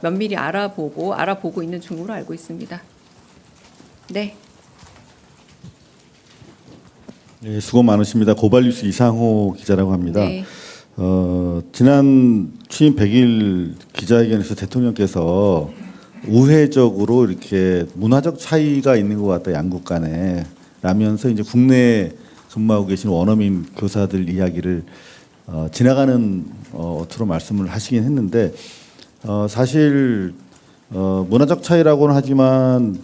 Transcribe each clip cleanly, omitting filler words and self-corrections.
면밀히 알아보고 있는 중으로 알고 있습니다. 네. 네, 수고 많으십니다. 고발뉴스 이상호 기자라고 합니다. 네. 지난 취임 100일 기자회견에서 대통령께서 우회적으로 이렇게 문화적 차이가 있는 것 같다 양국 간에 라면서 이제 국내에 근무하고 계신 원어민 교사들 이야기를 지나가는 어투로 말씀을 하시긴 했는데 사실 문화적 차이라고는 하지만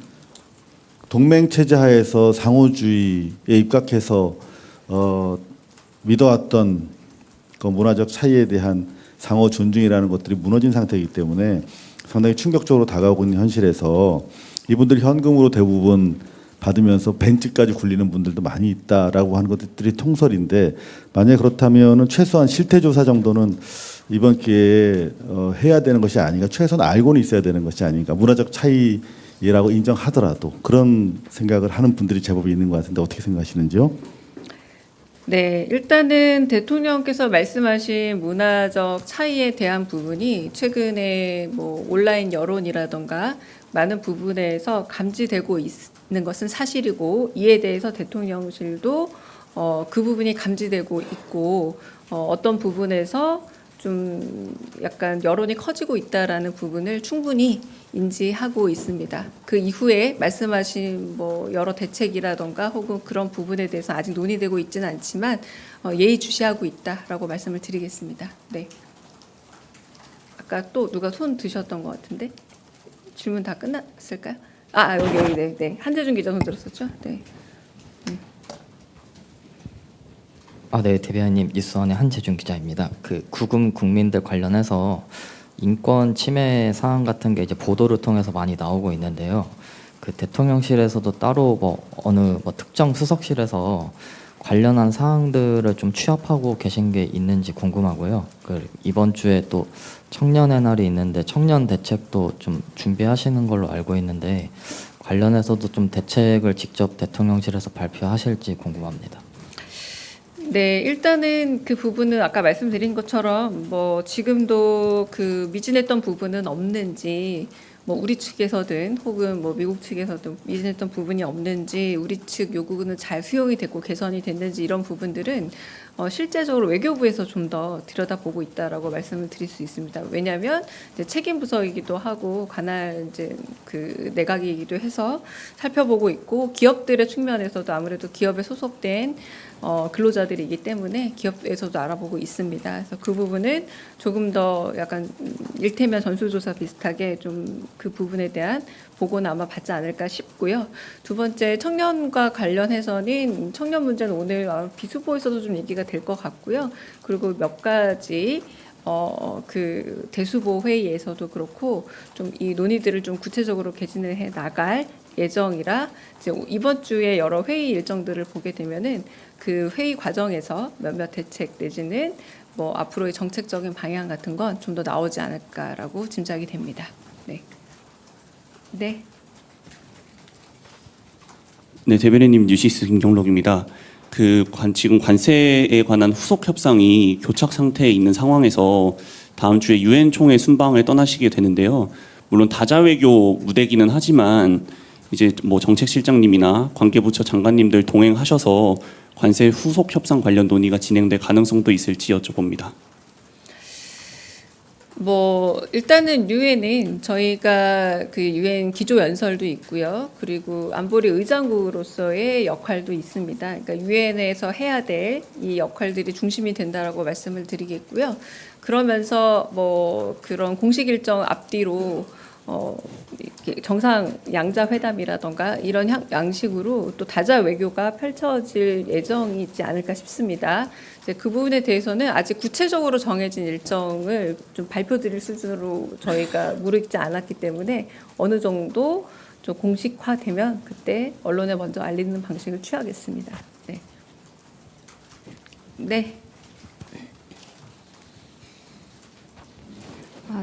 동맹 체제 하에서 상호주의에 입각해서 믿어왔던 그 문화적 차이에 대한 상호 존중이라는 것들이 무너진 상태이기 때문에 상당히 충격적으로 다가오고 있는 현실에서 이분들이 현금으로 대부분 받으면서 벤츠까지 굴리는 분들도 많이 있다라고 하는 것들이 통설인데 만약 그렇다면은 최소한 실태조사 정도는 이번 기회에 해야 되는 것이 아닌가, 최소한 알고는 있어야 되는 것이 아닌가, 문화적 차이라고 인정하더라도 그런 생각을 하는 분들이 제법 있는 것 같은데 어떻게 생각하시는지요? 네, 일단은 대통령께서 말씀하신 문화적 차이에 대한 부분이 최근에 뭐 온라인 여론이라던가 많은 부분에서 감지되고 있는 것은 사실이고 이에 대해서 대통령실도 그 부분이 감지되고 있고 어떤 부분에서 좀 약간 여론이 커지고 있다라는 부분을 충분히 인지하고 있습니다. 그 이후에 말씀하신 뭐 여러 대책이라던가 혹은 그런 부분에 대해서 아직 논의되고 있지는 않지만 예의주시하고 있다라고 말씀을 드리겠습니다. 네. 아까 또 누가 손 드셨던 것 같은데 질문 다 끝났을까요? 여기 네. 한재준 기자 손 들었었죠? 네. 네, 대변인님 뉴스원의 한재준 기자입니다. 그 구금 국민들 관련해서 인권 침해 사안 같은 게 이제 보도를 통해서 많이 나오고 있는데요. 그 대통령실에서도 따로 어느 특정 수석실에서 관련한 사항들을 좀 취합하고 계신 게 있는지 궁금하고요. 그 이번 주에 또 청년의 날이 있는데 청년 대책도 좀 준비하시는 걸로 알고 있는데 관련해서도 좀 대책을 직접 대통령실에서 발표하실지 궁금합니다. 네, 일단은 그 부분은 아까 말씀드린 것처럼 뭐 지금도 그 미진했던 부분은 없는지 뭐 우리 측에서든 혹은 뭐 미국 측에서든 미진했던 부분이 없는지 우리 측 요구는 잘 수용이 됐고 개선이 됐는지 이런 부분들은 실제적으로 외교부에서 좀 더 들여다보고 있다라고 말씀을 드릴 수 있습니다. 왜냐하면 이제 책임 부서이기도 하고 관할 이제 그 내각이기도 해서 살펴보고 있고 기업들의 측면에서도 아무래도 기업에 소속된 근로자들이기 때문에 기업에서도 알아보고 있습니다. 그래서 그 부분은 조금 더 약간 일테면 전수조사 비슷하게 좀 그 부분에 대한 보고는 아마 받지 않을까 싶고요. 두 번째 청년과 관련해서는 청년 문제는 오늘 비수보에서도 좀 얘기가 될 것 같고요. 그리고 몇 가지 그 대수보 회의에서도 그렇고 좀 이 논의들을 좀 구체적으로 개진을 해 나갈 예정이라 이제 이번 주에 여러 회의 일정들을 보게 되면은 그 회의 과정에서 몇몇 대책 내지는 뭐 앞으로의 정책적인 방향 같은 건 좀 더 나오지 않을까라고 짐작이 됩니다. 네. 네. 네, 대변인님 뉴시스 김경록입니다. 지금 관세에 관한 후속 협상이 교착 상태에 있는 상황에서 다음 주에 유엔 총회 순방을 떠나시게 되는데요. 물론 다자외교 무대기는 하지만 이제 뭐 정책실장님이나 관계부처 장관님들 동행하셔서 관세 후속 협상 관련 논의가 진행될 가능성도 있을지 여쭤봅니다. 뭐 일단은 유엔은 저희가 그 유엔 기조 연설도 있고요. 그리고 안보리 의장국으로서의 역할도 있습니다. 그러니까 유엔에서 해야 될 이 역할들이 중심이 된다라고 말씀을 드리겠고요. 그러면서 뭐 그런 공식 일정 앞뒤로 정상 양자 회담이라던가 이런 양식으로 또 다자 외교가 펼쳐질 예정이 있지 않을까 싶습니다. 이제 그 부분에 대해서는 아직 구체적으로 정해진 일정을 좀 발표드릴 수준으로 저희가 무르익지 않았기 때문에 어느 정도 좀 공식화되면 그때 언론에 먼저 알리는 방식을 취하겠습니다. 네. 네.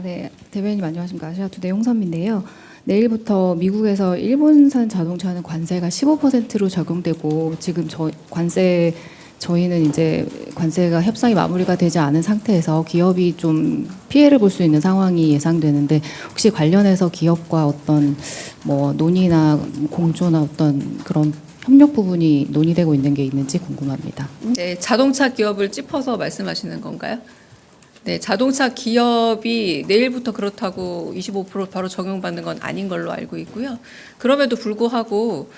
네, 대변인님 안녕하십니까. 아시아투데이 홍선미인데요. 내일부터 미국에서 일본산 자동차는 관세가 15%로 적용되고 지금 관세 저희는 이제 관세가 협상이 마무리가 되지 않은 상태에서 기업이 좀 피해를 볼 수 있는 상황이 예상되는데 혹시 관련해서 기업과 어떤 뭐 논의나 공조나 어떤 그런 협력 부분이 논의되고 있는 게 있는지 궁금합니다. 네, 자동차 기업을 짚어서 말씀하시는 건가요? 네, 자동차 기업이 내일부터 그렇다고 25% 바로 적용받는 건 아닌 걸로 알고 있고요. 그럼에도 불구하고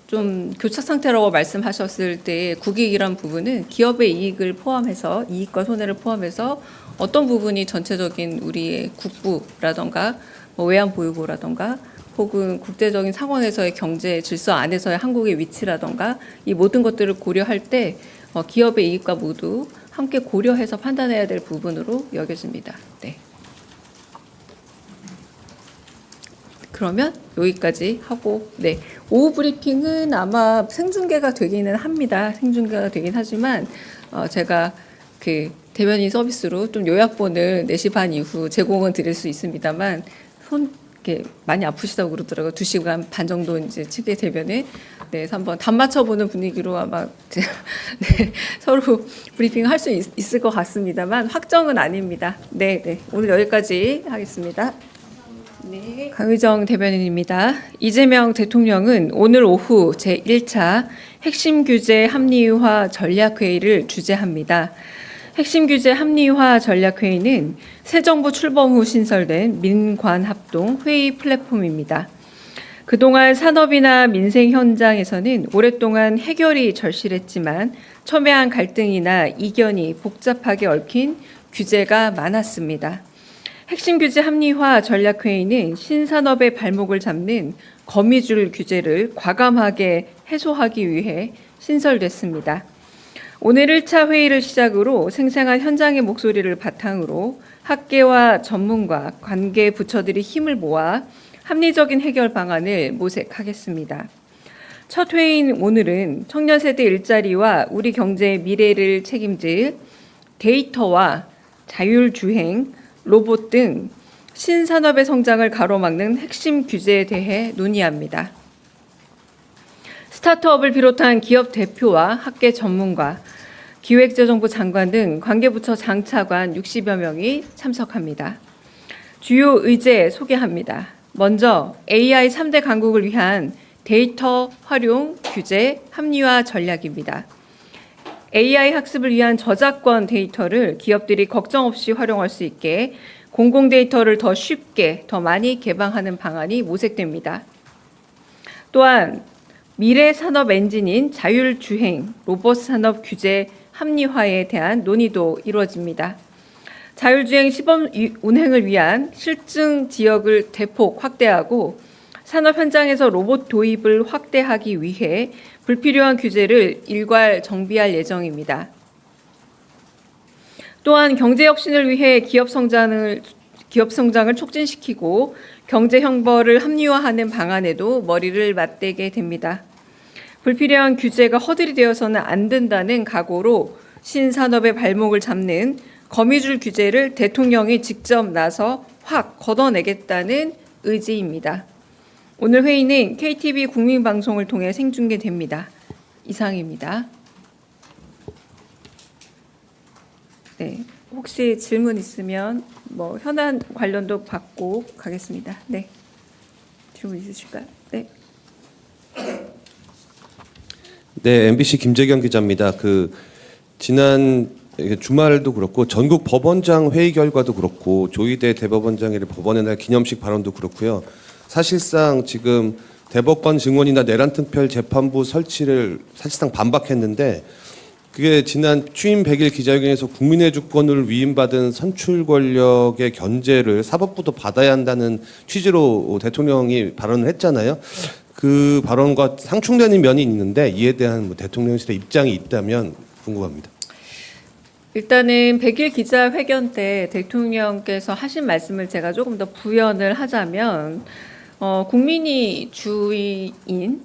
좀 교착 상태라고 말씀하셨을 때 국익이란 부분은 기업의 이익을 포함해서 이익과 손해를 포함해서 어떤 부분이 전체적인 우리의 국부라던가 뭐 외환보유고라던가 혹은 국제적인 상황에서의 경제 질서 안에서의 한국의 위치라던가 이 모든 것들을 고려할 때 기업의 이익과 모두 함께 고려해서 판단해야 될 부분으로 여겨집니다. 네. 그러면 여기까지 하고, 네. 오후 브리핑은 아마 생중계가 되기는 합니다. 생중계가 되긴 하지만 제가 그 대변인 서비스로 좀 요약본을 4시 반 이후 제공은 드릴 수 있습니다만 이렇게 많이 아프시다고 그러더라고요. 2시간 반 정도 이제 측의 대변에 네, 그래서 한번 단 맞춰보는 분위기로 아마 네, 서로 브리핑 할 수 있을 것 같습니다만 확정은 아닙니다. 네, 네. 오늘 여기까지 하겠습니다. 네. 강의정 대변인입니다. 이재명 대통령은 오늘 오후 제1차 핵심 규제 합리화 전략회의를 주재합니다. 핵심 규제 합리화 전략회의는 새 정부 출범 후 신설된 민관합동 회의 플랫폼입니다. 그동안 산업이나 민생 현장에서는 오랫동안 해결이 절실했지만 첨예한 갈등이나 이견이 복잡하게 얽힌 규제가 많았습니다. 핵심 규제 합리화 전략회의는 신산업의 발목을 잡는 거미줄 규제를 과감하게 해소하기 위해 신설됐습니다. 오늘 1차 회의를 시작으로 생생한 현장의 목소리를 바탕으로 학계와 전문가, 관계 부처들이 힘을 모아 합리적인 해결 방안을 모색하겠습니다. 첫 회의인 오늘은 청년 세대 일자리와 우리 경제의 미래를 책임질 데이터와 자율주행, 로봇 등 신산업의 성장을 가로막는 핵심 규제에 대해 논의합니다. 스타트업을 비롯한 기업 대표와 학계 전문가, 기획재정부 장관 등 관계부처 장차관 60여 명이 참석합니다. 주요 의제 소개합니다. 먼저 AI 3대 강국을 위한 데이터 활용 규제 합리화 전략입니다. AI 학습을 위한 저작권 데이터를 기업들이 걱정 없이 활용할 수 있게 공공 데이터를 더 쉽게, 더 많이 개방하는 방안이 모색됩니다. 또한 미래 산업 엔진인 자율주행, 로봇 산업 규제 합리화에 대한 논의도 이루어집니다. 자율주행 시범 운행을 위한 실증 지역을 대폭 확대하고 산업 현장에서 로봇 도입을 확대하기 위해 불필요한 규제를 일괄 정비할 예정입니다. 또한 경제 혁신을 위해 기업 성장을 촉진시키고 경제 형벌을 합리화하는 방안에도 머리를 맞대게 됩니다. 불필요한 규제가 허들이 되어서는 안 된다는 각오로 신산업의 발목을 잡는 거미줄 규제를 대통령이 직접 나서 확 걷어내겠다는 의지입니다. 오늘 회의는 KTV 국민방송을 통해 생중계됩니다. 이상입니다. 네, 혹시 질문 있으면 뭐 현안 관련도 받고 가겠습니다. 네, 질문 있으실까요? 네. 네, MBC 김재경 기자입니다. 지난 주말도 그렇고 전국 법원장 회의 결과도 그렇고 조희대 대법원장의 법원의 날 기념식 발언도 그렇고요. 사실상 지금 대법관 증원이나 내란특별 재판부 설치를 사실상 반박했는데 그게 지난 취임 100일 기자회견에서 국민의 주권을 위임받은 선출 권력의 견제를 사법부도 받아야 한다는 취지로 대통령이 발언을 했잖아요. 그 발언과 상충되는 면이 있는데 이에 대한 대통령실의 입장이 있다면 궁금합니다. 일단은 100일 기자회견 때 대통령께서 하신 말씀을 제가 조금 더 부연을 하자면 국민이 주인,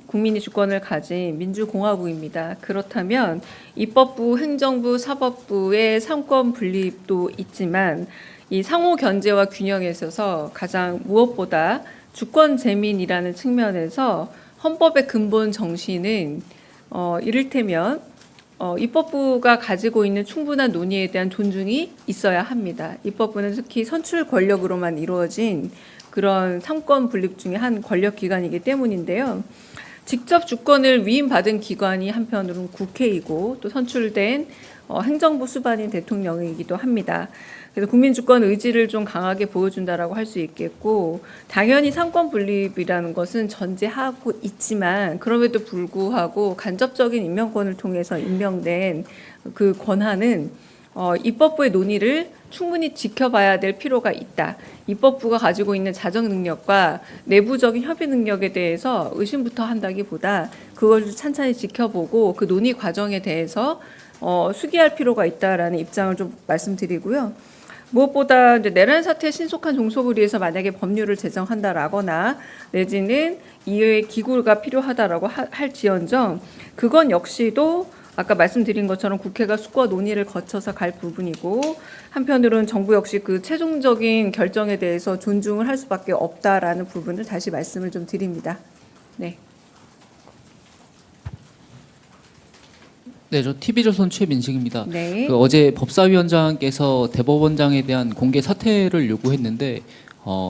국민이 주권을 가진 민주공화국입니다. 그렇다면 입법부, 행정부, 사법부의 상권 분립도 있지만 이 상호 견제와 균형에 있어서 가장 무엇보다 주권 재민이라는 측면에서 헌법의 근본 정신은 이를테면 입법부가 가지고 있는 충분한 논의에 대한 존중이 있어야 합니다. 입법부는 특히 선출 권력으로만 이루어진 그런 삼권 분립 중에 한 권력 기관이기 때문인데요. 직접 주권을 위임받은 기관이 한편으로는 국회이고 또 선출된 행정부 수반인 대통령이기도 합니다. 그래서 국민 주권 의지를 좀 강하게 보여준다라고 할 수 있겠고, 당연히 삼권 분립이라는 것은 전제하고 있지만 그럼에도 불구하고 간접적인 임명권을 통해서 임명된 그 권한은 입법부의 논의를 충분히 지켜봐야 될 필요가 있다. 입법부가 가지고 있는 자정 능력과 내부적인 협의 능력에 대해서 의심부터 한다기보다 그걸 찬찬히 지켜보고 그 논의 과정에 대해서 수기할 필요가 있다라는 입장을 좀 말씀드리고요. 무엇보다 이제 내란 사태의 신속한 종속을 위해서 만약에 법률을 제정한다라거나 내지는 이외의 기구가 필요하다라고 할지언정 그건 역시도 아까 말씀드린 것처럼 국회가 숙고와 논의를 거쳐서 갈 부분이고, 한편으로는 정부 역시 그 최종적인 결정에 대해서 존중을 할 수밖에 없다라는 부분을 다시 말씀을 좀 드립니다. 네. 네, 저 TV조선 최민식입니다. 네. 어제 법사위원장께서 대법원장에 대한 공개 사퇴를 요구했는데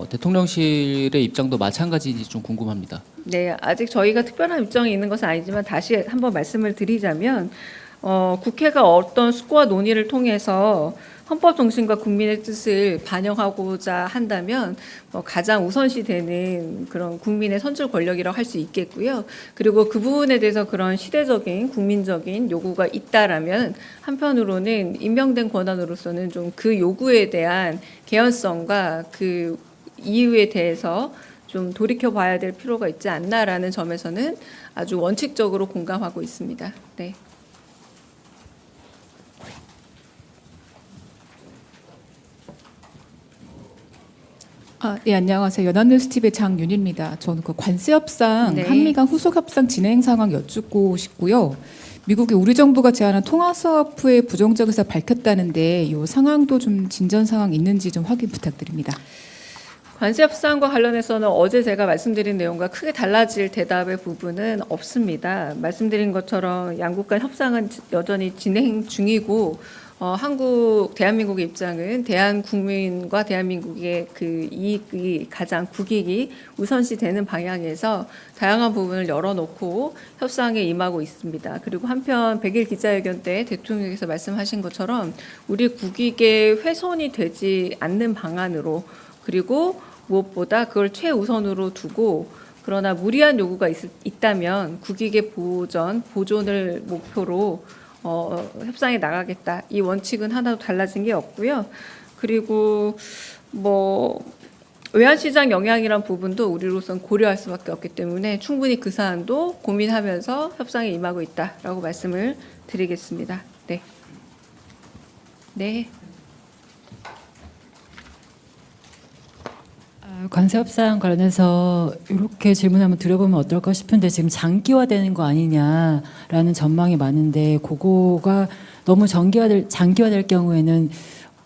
대통령실의 입장도 마찬가지인지 좀 궁금합니다. 네, 아직 저희가 특별한 입장이 있는 것은 아니지만 다시 한번 말씀을 드리자면 국회가 어떤 숙고와 논의를 통해서 헌법 정신과 국민의 뜻을 반영하고자 한다면 가장 우선시 되는 그런 국민의 선출 권력이라고 할 수 있겠고요. 그리고 그 부분에 대해서 그런 시대적인 국민적인 요구가 있다라면 한편으로는 임명된 권한으로서는 좀 그 요구에 대한 개연성과 그 이유에 대해서 좀 돌이켜봐야 될 필요가 있지 않나라는 점에서는 아주 원칙적으로 공감하고 있습니다. 네. 네, 안녕하세요. 연합뉴스TV의 장윤희입니다. 저는 그 관세 협상, 네. 한미 간 후속 협상 진행 상황 여쭙고 싶고요. 미국이 우리 정부가 제안한 통화 사업 후에 부정적 의사 밝혔다는데 이 상황도 좀 진전 상황 있는지 좀 확인 부탁드립니다. 관세 협상과 관련해서는 어제 제가 말씀드린 내용과 크게 달라질 대답의 부분은 없습니다. 말씀드린 것처럼 양국 간 협상은 여전히 진행 중이고 대한민국의 입장은 대한국민과 대한민국의 그 이익이 가장 국익이 우선시 되는 방향에서 다양한 부분을 열어놓고 협상에 임하고 있습니다. 그리고 한편 100일 기자회견 때 대통령께서 말씀하신 것처럼 우리 국익에 훼손이 되지 않는 방안으로, 그리고 무엇보다 그걸 최우선으로 두고 그러나 무리한 요구가 있다면 국익의 보존을 목표로 협상에 나가겠다. 이 원칙은 하나도 달라진 게 없고요. 그리고 외환시장 영향이란 부분도 우리로선 고려할 수밖에 없기 때문에 충분히 그 사안도 고민하면서 협상에 임하고 있다라고 말씀을 드리겠습니다. 네. 네. 관세 협상 관련해서 이렇게 질문 한번 드려보면 어떨까 싶은데 지금 장기화되는 거 아니냐라는 전망이 많은데 그거가 너무 장기화될 경우에는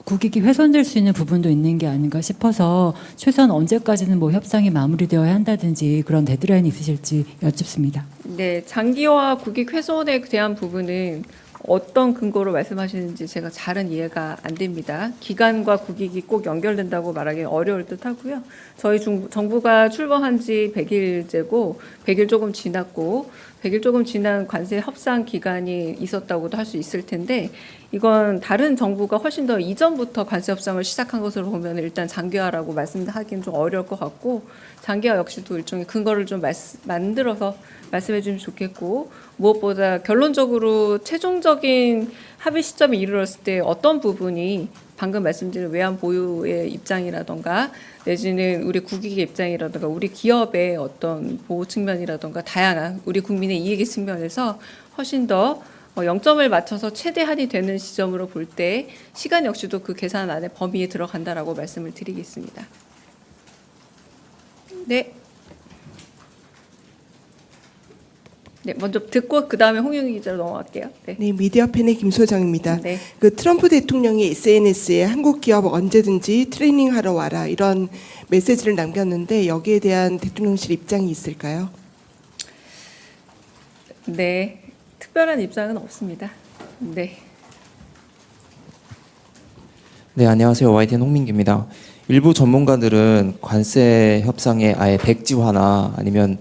국익이 훼손될 수 있는 부분도 있는 게 아닌가 싶어서 최소한 언제까지는 뭐 협상이 마무리되어야 한다든지 그런 데드라인이 있으실지 여쭙습니다. 네, 장기화 국익 훼손에 대한 부분은 어떤 근거로 말씀하시는지 제가 잘은 이해가 안 됩니다. 기간과 국익이 꼭 연결된다고 말하기 어려울 듯 하고요. 저희 정부가 출범한 지 100일째고 100일 조금 지났고 100일 조금 지난 관세 협상 기간이 있었다고도 할 수 있을 텐데 이건 다른 정부가 훨씬 더 이전부터 관세 협상을 시작한 것으로 보면 일단 장기화라고 말씀하기는 좀 어려울 것 같고, 장기화 역시도 일종의 근거를 좀 만들어서 말씀해 주시면 좋겠고, 무엇보다 결론적으로 최종적인 합의 시점에 이르렀을 때 어떤 부분이 방금 말씀드린 외환 보유의 입장이라던가 내지는 우리 국익의 입장이라던가 우리 기업의 어떤 보호 측면이라던가 다양한 우리 국민의 이익의 측면에서 훨씬 더 0점을 맞춰서 최대한이 되는 시점으로 볼 때 시간 역시도 그 계산 안에 범위에 들어간다라고 말씀을 드리겠습니다. 네. 네, 먼저 듣고 그 다음에 홍윤희 기자로 넘어갈게요. 네. 네, 미디어팬의 김소정입니다. 네. 그 트럼프 대통령이 SNS에 한국 기업 언제든지 트레이닝하러 와라 이런 메시지를 남겼는데 여기에 대한 대통령실 입장이 있을까요? 네, 특별한 입장은 없습니다. 네. 네, 안녕하세요. YTN 홍민기입니다. 일부 전문가들은 관세 협상에 아예 백지화나 아니면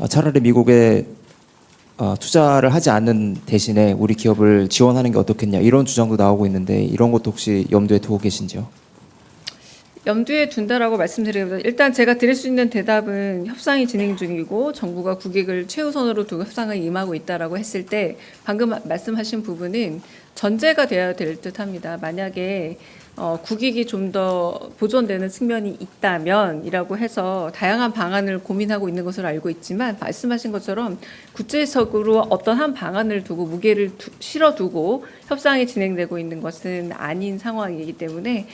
차라리 미국에 투자를 하지 않는 대신에 우리 기업을 지원하는 게 어떻겠냐 이런 주장도 나오고 있는데 이런 것도 혹시 염두에 두고 계신지요? 염두에 둔다라고 말씀드립니다. 일단 제가 드릴 수 있는 대답은 협상이 진행 중이고 정부가 국익을 최우선으로 두고 협상을 임하고 있다라고 했을 때 방금 말씀하신 부분은 전제가 되어야 될 듯합니다. 만약에 국익이 좀 더 보존되는 측면이 있다면이라고 해서 다양한 방안을 고민하고 있는 것으로 알고 있지만 말씀하신 것처럼 구체적으로 어떤 한 방안을 두고 무게를 실어두고 협상이 진행되고 있는 것은 아닌 상황이기 때문에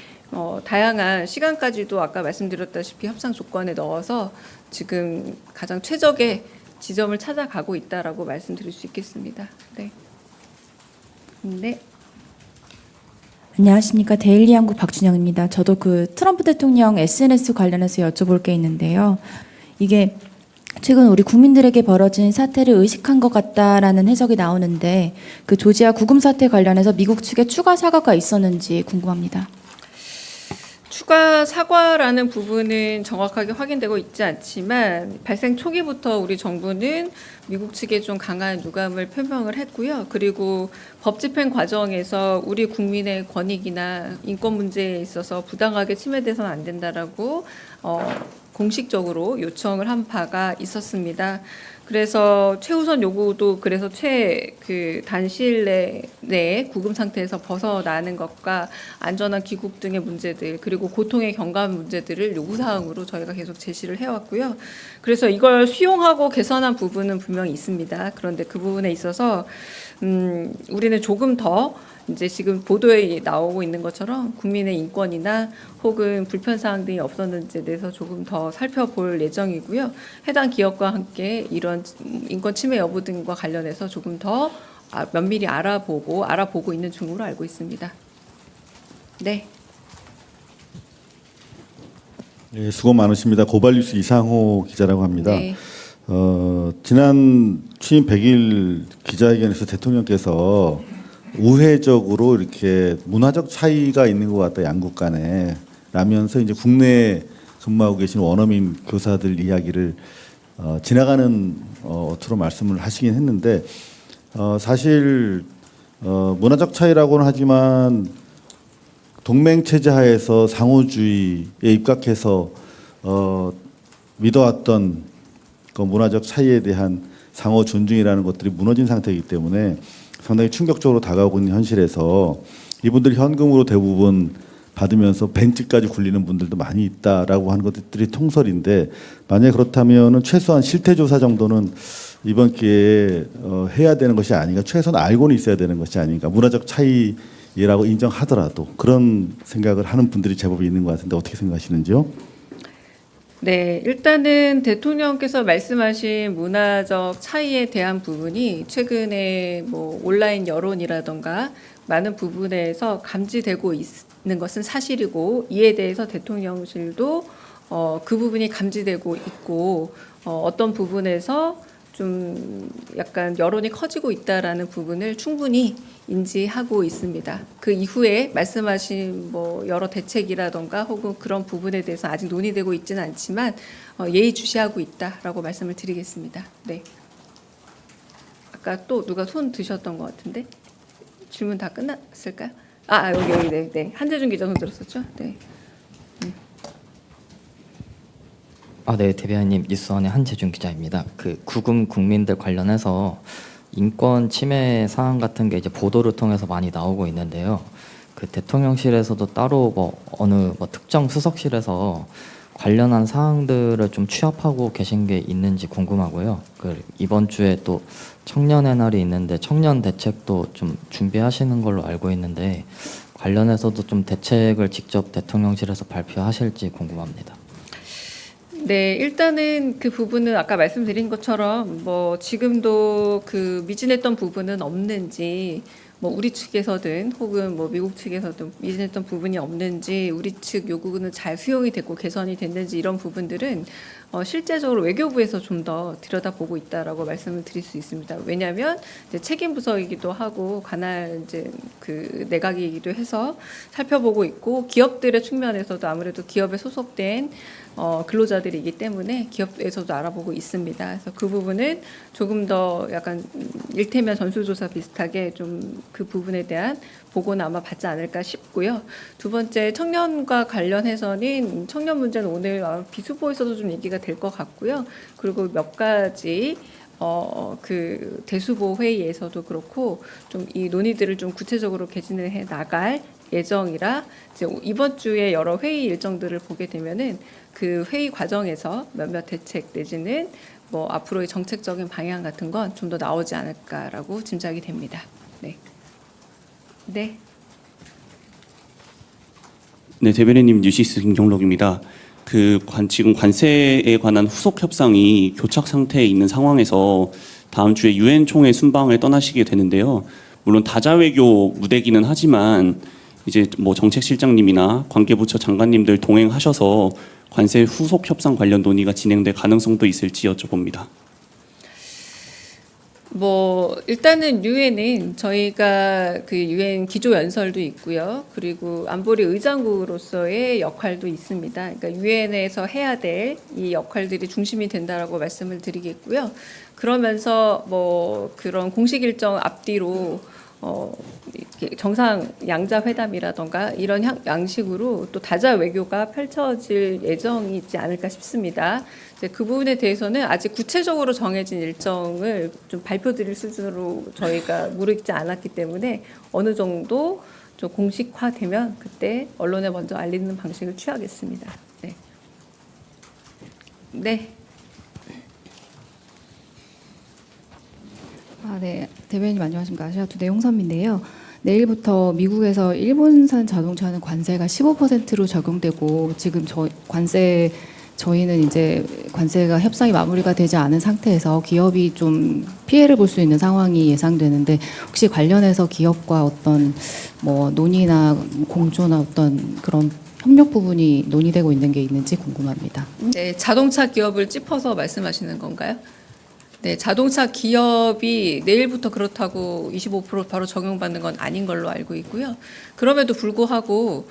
다양한 시간까지도 아까 말씀드렸다시피 협상 조건에 넣어서 지금 가장 최적의 지점을 찾아가고 있다라고 말씀드릴 수 있겠습니다. 네. 네. 안녕하십니까. 데일리 한국 박준영입니다. 저도 그 트럼프 대통령 SNS 관련해서 여쭤볼 게 있는데요. 이게 최근 우리 국민들에게 벌어진 사태를 의식한 것 같다라는 해석이 나오는데 그 조지아 구금 사태 관련해서 미국 측에 추가 사과가 있었는지 궁금합니다. 추가 사과라는 부분은 정확하게 확인되고 있지 않지만 발생 초기부터 우리 정부는 미국 측에 좀 강한 유감을 표명을 했고요. 그리고 법 집행 과정에서 우리 국민의 권익이나 인권 문제에 있어서 부당하게 침해돼서는 안 된다라고 공식적으로 요청을 한 바가 있었습니다. 그래서 최우선 요구도 그래서 단시일 내에 구금 상태에서 벗어나는 것과 안전한 귀국 등의 문제들 그리고 고통의 경감 문제들을 요구사항으로 저희가 계속 제시를 해왔고요. 그래서 이걸 수용하고 개선한 부분은 분명히 있습니다. 그런데 그 부분에 있어서 우리는 조금 더 이제 지금 보도에 나오고 있는 것처럼 국민의 인권이나 혹은 불편사항 등이 없었는지에 대해서 조금 더 살펴볼 예정이고요. 해당 기업과 함께 이런 인권 침해 여부 등과 관련해서 조금 더 면밀히 알아보고 있는 중으로 알고 있습니다. 네. 네, 수고 많으십니다. 고발뉴스 이상호 기자라고 합니다. 네. 지난 취임 100일 기자회견에서 대통령께서 우회적으로 이렇게 문화적 차이가 있는 것 같다 양국 간에 라면서 이제 국내에 근무하고 계신 원어민 교사들 이야기를 지나가는 어투로 말씀을 하시긴 했는데 사실 문화적 차이라고는 하지만 동맹 체제 하에서 상호주의에 입각해서 믿어왔던 그 문화적 차이에 대한 상호 존중이라는 것들이 무너진 상태이기 때문에 상당히 충격적으로 다가오고 있는 현실에서 이분들이 현금으로 대부분 받으면서 벤츠까지 굴리는 분들도 많이 있다라고 하는 것들이 통설인데 만약 그렇다면은 최소한 실태조사 정도는 이번 기회에 해야 되는 것이 아닌가, 최소한 알고는 있어야 되는 것이 아닌가, 문화적 차이라고 인정하더라도 그런 생각을 하는 분들이 제법 있는 것 같은데 어떻게 생각하시는지요? 네, 일단은 대통령께서 말씀하신 문화적 차이에 대한 부분이 최근에 뭐 온라인 여론이라던가 많은 부분에서 감지되고 있는 것은 사실이고 이에 대해서 대통령실도 그 부분이 감지되고 있고 어떤 부분에서 좀 약간 여론이 커지고 있다라는 부분을 충분히 인지하고 있습니다. 그 이후에 말씀하신 뭐 여러 대책이라던가 혹은 그런 부분에 대해서 아직 논의되고 있지는 않지만 예의주시하고 있다라고 말씀을 드리겠습니다. 네. 아까 또 누가 손 드셨던 것 같은데 질문 다 끝났을까요? 여기 네. 한재준 기자 손 들었었죠? 네. 네, 대변인님 뉴스원의 한재준 기자입니다. 그 구금 국민들 관련해서 인권 침해 사안 같은 게 이제 보도를 통해서 많이 나오고 있는데요. 그 대통령실에서도 따로 어느 특정 수석실에서 관련한 사항들을 좀 취합하고 계신 게 있는지 궁금하고요. 그 이번 주에 또 청년의 날이 있는데 청년 대책도 좀 준비하시는 걸로 알고 있는데 관련해서도 좀 대책을 직접 대통령실에서 발표하실지 궁금합니다. 네, 일단은 그 부분은 아까 말씀드린 것처럼 뭐 지금도 그 미진했던 부분은 없는지 뭐 우리 측에서든 혹은 뭐 미국 측에서든 미진했던 부분이 없는지, 우리 측 요구는 잘 수용이 됐고 개선이 됐는지, 이런 부분들은 실제적으로 외교부에서 좀 더 들여다보고 있다라고 말씀을 드릴 수 있습니다. 왜냐하면 이제 책임 부서이기도 하고 관할 이제 그 내각이기도 해서 살펴보고 있고, 기업들의 측면에서도 아무래도 기업에 소속된 근로자들이기 때문에 기업에서도 알아보고 있습니다. 그래서 그 부분은 조금 더 약간 일테면 전수조사 비슷하게 좀 그 부분에 대한 보고는 아마 받지 않을까 싶고요. 두 번째, 청년과 관련해서는 청년 문제는 오늘 비수보에서도 좀 얘기가 될 것 같고요. 그리고 몇 가지 그 대수보 회의에서도 그렇고 좀 이 논의들을 좀 구체적으로 개진을 해 나갈 예정이라, 이제 이번 주에 여러 회의 일정들을 보게 되면은 그 회의 과정에서 몇몇 대책 내지는 뭐 앞으로의 정책적인 방향 같은 건 좀 더 나오지 않을까라고 짐작이 됩니다. 네. 네. 네, 대변인님 뉴시스 김경록입니다. 지금 관세에 관한 후속 협상이 교착 상태에 있는 상황에서 다음 주에 유엔 총회 순방을 떠나시게 되는데요. 물론 다자외교 무대기는 하지만 이제 뭐 정책실장님이나 관계부처 장관님들 동행하셔서 관세 후속 협상 관련 논의가 진행될 가능성도 있을지 여쭤봅니다. 뭐 일단은 유엔은 저희가 그 유엔 기조 연설도 있고요. 그리고 안보리 의장국으로서의 역할도 있습니다. 그러니까 유엔에서 해야 될 이 역할들이 중심이 된다라고 말씀을 드리겠고요. 그러면서 뭐 그런 공식 일정 앞뒤로 이렇게 정상 양자 회담이라던가 이런 양식으로 또 다자 외교가 펼쳐질 예정이 있지 않을까 싶습니다. 이제 그 부분에 대해서는 아직 구체적으로 정해진 일정을 좀 발표드릴 수준으로 저희가 무르익지 않았기 때문에 어느 정도 좀 공식화되면 그때 언론에 먼저 알리는 방식을 취하겠습니다. 네. 네. 네. 대변인님 안녕하십니까. 아시아투데이 홍선미인데요. 내일부터 미국에서 일본산 자동차는 관세가 15%로 적용되고, 지금 저희는 이제 관세가 협상이 마무리가 되지 않은 상태에서 기업이 좀 피해를 볼 수 있는 상황이 예상되는데, 혹시 관련해서 기업과 어떤 뭐 논의나 공조나 어떤 그런 협력 부분이 논의되고 있는 게 있는지 궁금합니다. 네, 자동차 기업을 짚어서 말씀하시는 건가요? 네, 자동차 기업이 내일부터 그렇다고 25% 바로 적용받는 건 아닌 걸로 알고 있고요. 그럼에도 불구하고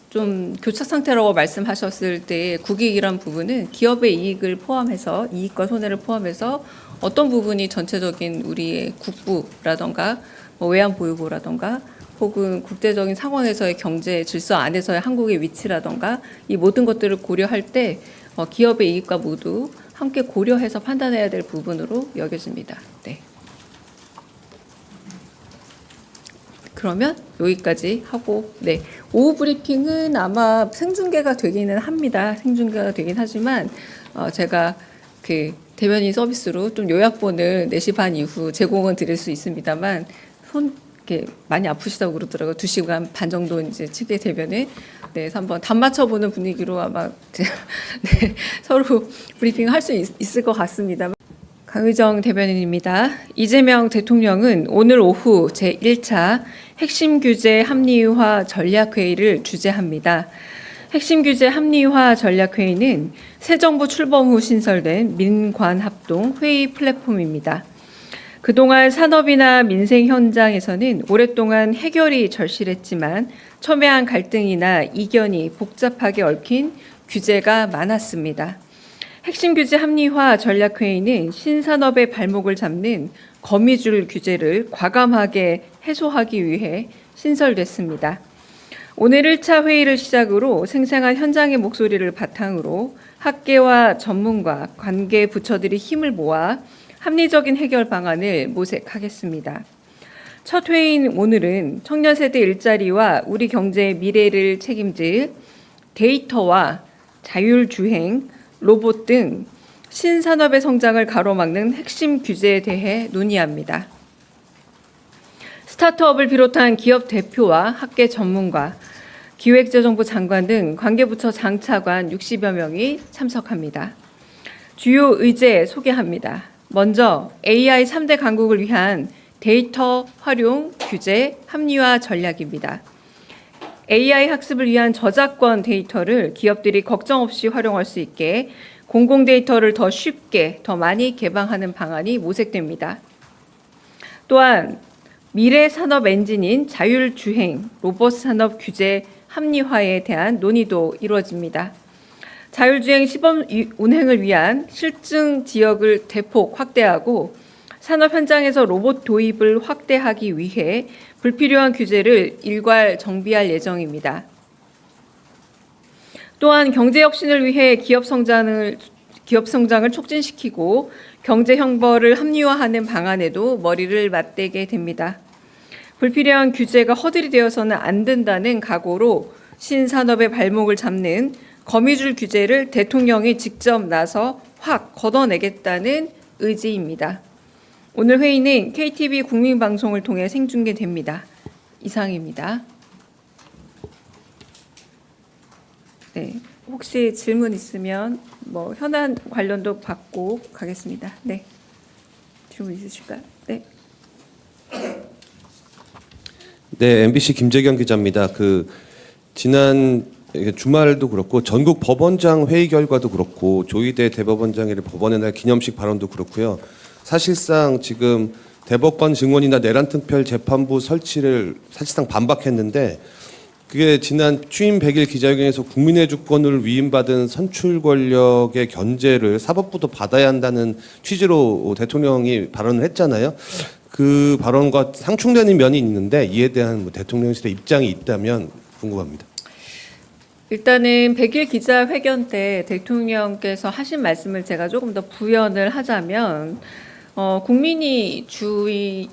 좀 교착 상태라고 말씀하셨을 때 국익이란 부분은 기업의 이익을 포함해서, 이익과 손해를 포함해서 어떤 부분이 전체적인 우리의 국부라던가 뭐 외환보유고라던가 혹은 국제적인 상황에서의 경제 질서 안에서의 한국의 위치라던가 이 모든 것들을 고려할 때 기업의 이익과 모두 함께 고려해서 판단해야 될 부분으로 여겨집니다. 네. 그러면 여기까지 하고, 네. 오후 브리핑은 아마 생중계가 되기는 합니다. 생중계가 되긴 하지만 제가 그 대변인 서비스로 좀 요약본을 4시 반 이후 제공은 드릴 수 있습니다만 이렇게 많이 아프시다고 그러더라고요. 2시간 반 정도 이제 측의 대변에. 네, 그래서 한번 답 맞춰보는 분위기로 아마 네, 서로 브리핑을 할 수 있을 것 같습니다. 강의정 대변인입니다. 이재명 대통령은 오늘 오후 제1차 핵심 규제 합리화 전략회의를 주재합니다. 핵심 규제 합리화 전략회의는 새 정부 출범 후 신설된 민관합동 회의 플랫폼입니다. 그동안 산업이나 민생 현장에서는 오랫동안 해결이 절실했지만 첨예한 갈등이나 이견이 복잡하게 얽힌 규제가 많았습니다. 핵심 규제 합리화 전략회의는 신산업의 발목을 잡는 거미줄 규제를 과감하게 해소하기 위해 신설됐습니다. 오늘 1차 회의를 시작으로 생생한 현장의 목소리를 바탕으로 학계와 전문가, 관계 부처들이 힘을 모아 합리적인 해결 방안을 모색하겠습니다. 첫 회의인 오늘은 청년 세대 일자리와 우리 경제의 미래를 책임질 데이터와 자율주행, 로봇 등 신산업의 성장을 가로막는 핵심 규제에 대해 논의합니다. 스타트업을 비롯한 기업 대표와 학계 전문가, 기획재정부 장관 등 관계부처 장차관 60여 명이 참석합니다. 주요 의제 소개합니다. 먼저 AI 3대 강국을 위한 데이터 활용 규제 합리화 전략입니다. AI 학습을 위한 저작권 데이터를 기업들이 걱정 없이 활용할 수 있게 공공 데이터를 더 쉽게, 더 많이 개방하는 방안이 모색됩니다. 또한 미래 산업 엔진인 자율주행, 로봇 산업 규제 합리화에 대한 논의도 이루어집니다. 자율주행 시범 운행을 위한 실증 지역을 대폭 확대하고 산업 현장에서 로봇 도입을 확대하기 위해 불필요한 규제를 일괄 정비할 예정입니다. 또한 경제 혁신을 위해 기업 성장을 촉진시키고 경제 형벌을 합리화하는 방안에도 머리를 맞대게 됩니다. 불필요한 규제가 허들이 되어서는 안 된다는 각오로 신산업의 발목을 잡는 거미줄 규제를 대통령이 직접 나서 확 걷어내겠다는 의지입니다. 오늘 회의는 KTV 국민방송을 통해 생중계됩니다. 이상입니다. 네, 혹시 질문 있으면 뭐 현안 관련도 받고 가겠습니다. 네, 질문 있으실까요? 네. 네, MBC 김재경 기자입니다. 지난 주말도 그렇고 전국 법원장 회의 결과도 그렇고 조희대 대법원장의 법원의 날 기념식 발언도 그렇고요. 사실상 지금 대법관 증원이나 내란 특별 재판부 설치를 사실상 반박했는데 그게 지난 취임 100일 기자회견에서 국민의 주권을 위임받은 선출 권력의 견제를 사법부도 받아야 한다는 취지로 대통령이 발언을 했잖아요. 그 발언과 상충되는 면이 있는데 이에 대한 대통령실의 입장이 있다면 궁금합니다. 일단은 100일 기자회견 때 대통령께서 하신 말씀을 제가 조금 더 부연을 하자면 국민이 주인,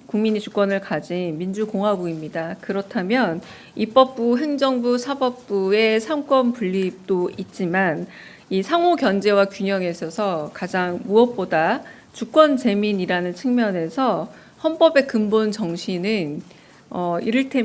국민이 주권을 가진 민주공화국입니다. 그렇다면 입법부, 행정부, 사법부의 상권 분립도 있지만 이 상호 견제와 균형에 있어서 가장 무엇보다 주권 재민이라는 측면에서 헌법의 근본 정신은 이를테면